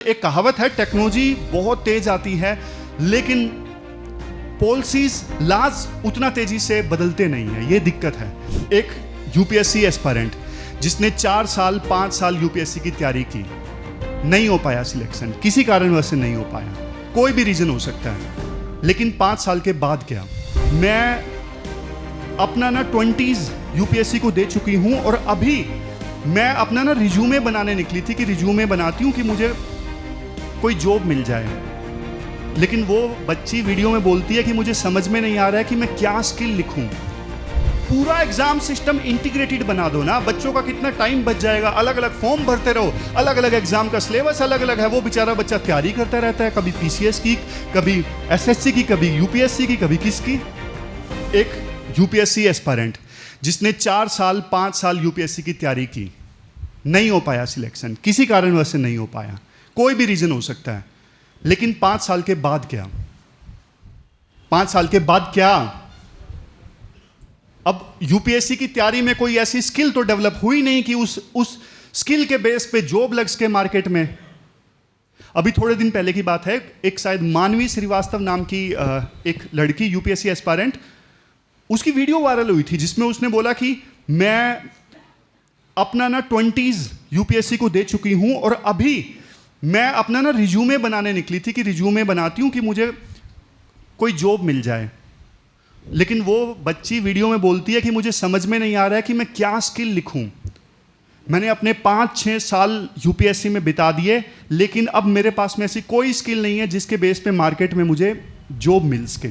एक कहावत है, टेक्नोलॉजी बहुत तेज आती है लेकिन पॉलिसीज लॉज उतना तेजी से बदलते नहीं है। ये दिक्कत है। एक यूपीएससी एस्पायरेंट जिसने 4 साल 5 साल यूपीएससी की तैयारी की, नहीं हो पाया सिलेक्शन, किसी कारणवश से नहीं हो पाया, कोई भी रीजन हो सकता है। लेकिन 5 साल के बाद क्या, मैं अपना 20s यूपीएससी को दे चुकी हूँ और अभी मैं अपना रिज्यूमे बनाने निकली थी कि रिज्यूमे बनाती हूँ कि मुझे कोई जॉब मिल जाए। लेकिन वो बच्ची वीडियो में बोलती है कि मुझे समझ में नहीं आ रहा है कि मैं क्या स्किल लिखूं। पूरा एग्जाम सिस्टम इंटीग्रेटेड बना दो ना, बच्चों का कितना टाइम बच जाएगा। अलग अलग फॉर्म भरते रहो, अलग अलग एग्जाम का सिलेबस अलग अलग है। वो बेचारा बच्चा तैयारी करता रहता है, कभी पीसीएस की, कभी एसएससी की, कभी यूपीएससी की, कभी किसकी। एक यूपीएससी एस्पायरेंट जिसने 4 साल 5 साल यूपीएससी की तैयारी की, नहीं हो पाया सिलेक्शन, किसी कारणवश से नहीं हो पाया, कोई भी रीजन हो सकता है। लेकिन 5 साल के बाद क्या, 5 साल के बाद क्या, अब यूपीएससी की तैयारी में कोई ऐसी स्किल तो डेवलप हुई नहीं कि उस स्किल के बेस पे जॉब लग सके मार्केट में। अभी थोड़े दिन पहले की बात है, एक शायद मानवी श्रीवास्तव नाम की एक लड़की यूपीएससी एस्पायरेंट, उसकी वीडियो वायरल हुई थी जिसमें उसने बोला कि मैं अपना 20s यूपीएससी को दे चुकी हूं और अभी मैं अपना रिज्यूमे बनाने निकली थी कि रिज्यूमे बनाती हूँ कि मुझे कोई जॉब मिल जाए। लेकिन वो बच्ची वीडियो में बोलती है कि मुझे समझ में नहीं आ रहा है कि मैं क्या स्किल लिखूं। मैंने अपने 5-6 साल यूपीएससी में बिता दिए, लेकिन अब मेरे पास में ऐसी कोई स्किल नहीं है जिसके बेस पे मार्केट में मुझे जॉब मिल सके।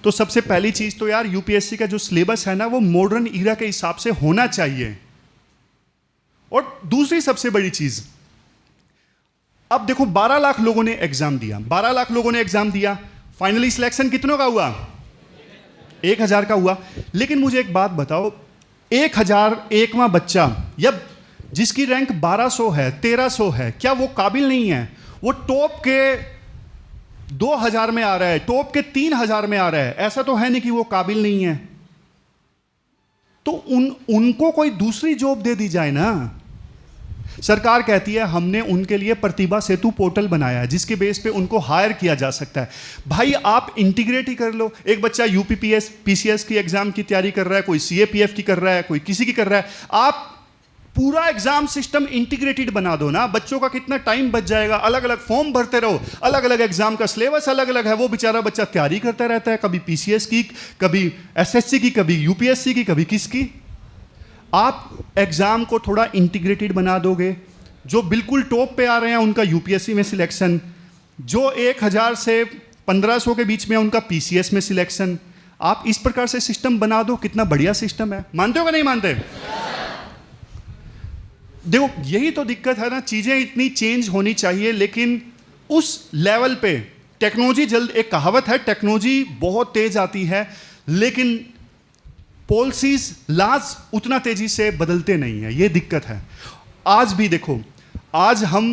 तो सबसे पहली चीज़ तो यार, यूपीएससी का जो सिलेबस है ना, वो मॉडर्न ईरा के हिसाब से होना चाहिए। और दूसरी सबसे बड़ी चीज़, अब देखो 12 लाख लोगों ने एग्जाम दिया, 12 लाख लोगों ने एग्जाम दिया, फाइनली सिलेक्शन कितनों का हुआ? 1000 का हुआ। लेकिन मुझे एक बात बताओ, 1001वां बच्चा या जिसकी रैंक 1200 है, 1300 है, क्या वो काबिल नहीं है? वो टॉप के 2000 में आ रहा है, टॉप के 3000 में आ रहा है, ऐसा तो है नहीं कि वो काबिल नहीं है। तो उनको कोई दूसरी जॉब दे दी जाए ना। सरकार कहती है हमने उनके लिए प्रतिभा सेतु पोर्टल बनाया है जिसके बेस पे उनको हायर किया जा सकता है। भाई आप इंटीग्रेट ही कर लो। एक बच्चा यूपीपीएस पीसीएस की एग्जाम की तैयारी कर रहा है, कोई सीएपीएफ की कर रहा है, कोई किसी की कर रहा है। आप पूरा एग्जाम सिस्टम इंटीग्रेटेड बना दो ना, बच्चों का कितना टाइम बच जाएगा। अलग अलग फॉर्म भरते रहो, अलग अलग एग्जाम का सिलेबस अलग अलग है। वो बेचारा बच्चा तैयारी करता रहता है, कभी पीसीएस की, कभी एसएससी की, कभी यूपीएससी की, कभी किसकी। आप एग्जाम को थोड़ा इंटीग्रेटेड बना दोगे, जो बिल्कुल टॉप पे आ रहे हैं उनका यूपीएससी में सिलेक्शन, जो 1000 से 1500 के बीच में उनका पीसीएस में सिलेक्शन। आप इस प्रकार से सिस्टम बना दो, कितना बढ़िया सिस्टम है। मानते हो कि नहीं मानते? देखो यही तो दिक्कत है ना, चीजें इतनी चेंज होनी चाहिए लेकिन उस लेवल पे टेक्नोलॉजी जल्द, एक कहावत है, टेक्नोलॉजी बहुत तेज आती है लेकिन पॉलिसीज लॉज उतना तेजी से बदलते नहीं है। ये दिक्कत है। आज भी देखो, आज हम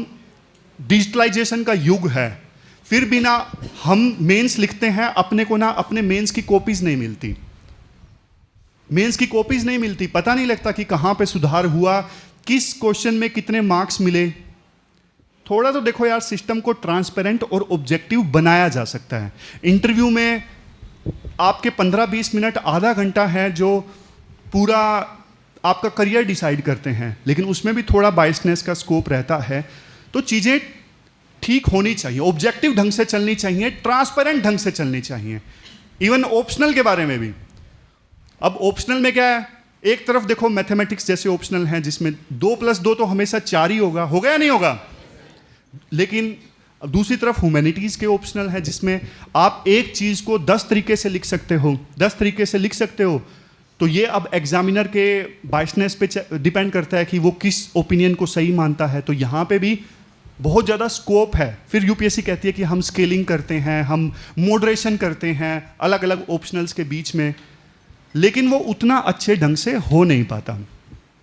डिजिटलाइजेशन का युग है, फिर भी ना हम मेंस लिखते हैं, अपने को ना अपने मेंस की कॉपीज नहीं मिलती, मेंस की कॉपीज नहीं मिलती। पता नहीं लगता कि कहाँ पे सुधार हुआ, किस क्वेश्चन में कितने मार्क्स मिले। थोड़ा तो देखो यार, सिस्टम को ट्रांसपेरेंट और ऑब्जेक्टिव बनाया जा सकता है। इंटरव्यू में आपके 15-20 मिनट, आधा घंटा है जो पूरा आपका करियर डिसाइड करते हैं, लेकिन उसमें भी थोड़ा बायसनेस का स्कोप रहता है। तो चीज़ें ठीक होनी चाहिए, ऑब्जेक्टिव ढंग से चलनी चाहिए, ट्रांसपेरेंट ढंग से चलनी चाहिए। इवन ऑप्शनल के बारे में भी। अब ऑप्शनल में क्या है, एक तरफ देखो मैथमेटिक्स जैसे ऑप्शनल हैं जिसमें 2 + 2 तो हमेशा 4 ही होगा या नहीं होगा। लेकिन दूसरी तरफ ह्यूमैनिटीज़ के ऑप्शनल है जिसमें आप एक चीज़ को 10 तरीके से लिख सकते हो, 10 तरीके से लिख सकते हो। तो ये अब एग्जामिनर के बायसनेस पे डिपेंड करता है कि वो किस ओपिनियन को सही मानता है। तो यहाँ पे भी बहुत ज़्यादा स्कोप है। फिर यूपीएससी कहती है कि हम स्केलिंग करते हैं, हम मॉडरेशन करते हैं अलग अलग ऑप्शनल्स के बीच में, लेकिन वो उतना अच्छे ढंग से हो नहीं पाता।